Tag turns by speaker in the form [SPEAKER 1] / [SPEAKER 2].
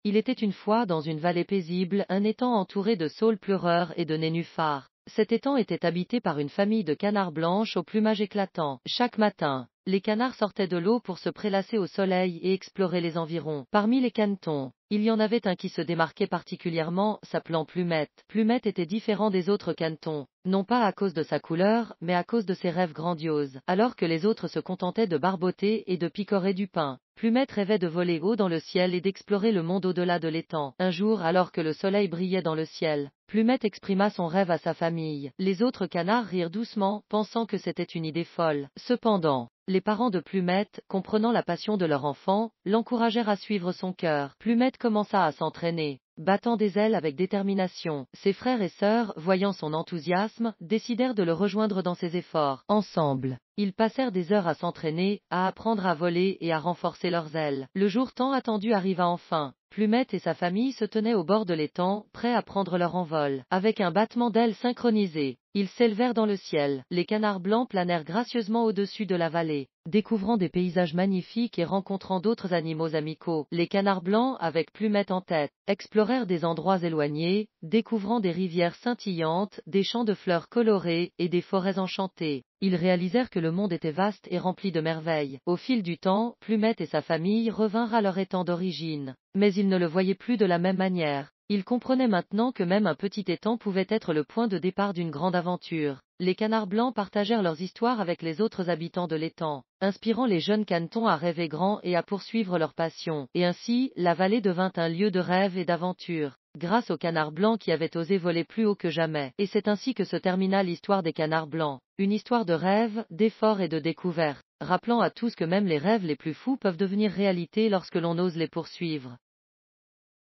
[SPEAKER 1] Il était une fois dans une vallée paisible un étang entouré de saules pleureurs et de nénuphars. Cet étang était habité par une famille de canards blanches au plumage éclatant. Chaque matin, les canards sortaient de l'eau pour se prélasser au soleil et explorer les environs. Parmi les canetons, il y en avait un qui se démarquait particulièrement, s'appelant Plumette. Plumette était différent des autres canetons, non pas à cause de sa couleur, mais à cause de ses rêves grandioses. Alors que les autres se contentaient de barboter et de picorer du pain, Plumette rêvait de voler haut dans le ciel et d'explorer le monde au-delà de l'étang. Un jour, alors que le soleil brillait dans le ciel, Plumette exprima son rêve à sa famille. Les autres canards rirent doucement, pensant que c'était une idée folle. Cependant, les parents de Plumette, comprenant la passion de leur enfant, l'encouragèrent à suivre son cœur. Plumette commença à s'entraîner, battant des ailes avec détermination. Ses frères et sœurs, voyant son enthousiasme, décidèrent de le rejoindre dans ses efforts. Ensemble, ils passèrent des heures à s'entraîner, à apprendre à voler et à renforcer leurs ailes. Le jour tant attendu arriva enfin. Plumette et sa famille se tenaient au bord de l'étang, prêts à prendre leur envol. Avec un battement d'ailes synchronisé, ils s'élevèrent dans le ciel. Les canards blancs planèrent gracieusement au-dessus de la vallée, découvrant des paysages magnifiques et rencontrant d'autres animaux amicaux. Les canards blancs, avec Plumette en tête, explorèrent des endroits éloignés, découvrant des rivières scintillantes, des champs de fleurs colorées et des forêts enchantées. Ils réalisèrent que le monde était vaste et rempli de merveilles. Au fil du temps, Plumette et sa famille revinrent à leur étang d'origine. Mais ils ne le voyaient plus de la même manière. Ils comprenaient maintenant que même un petit étang pouvait être le point de départ d'une grande aventure. Les canards blancs partagèrent leurs histoires avec les autres habitants de l'étang, inspirant les jeunes canetons à rêver grand et à poursuivre leur passion. Et ainsi, la vallée devint un lieu de rêve et d'aventure, grâce aux canards blancs qui avaient osé voler plus haut que jamais. Et c'est ainsi que se termina l'histoire des canards blancs. Une histoire de rêve, d'effort et de découverte, rappelant à tous que même les rêves les plus fous peuvent devenir réalité lorsque l'on ose les poursuivre.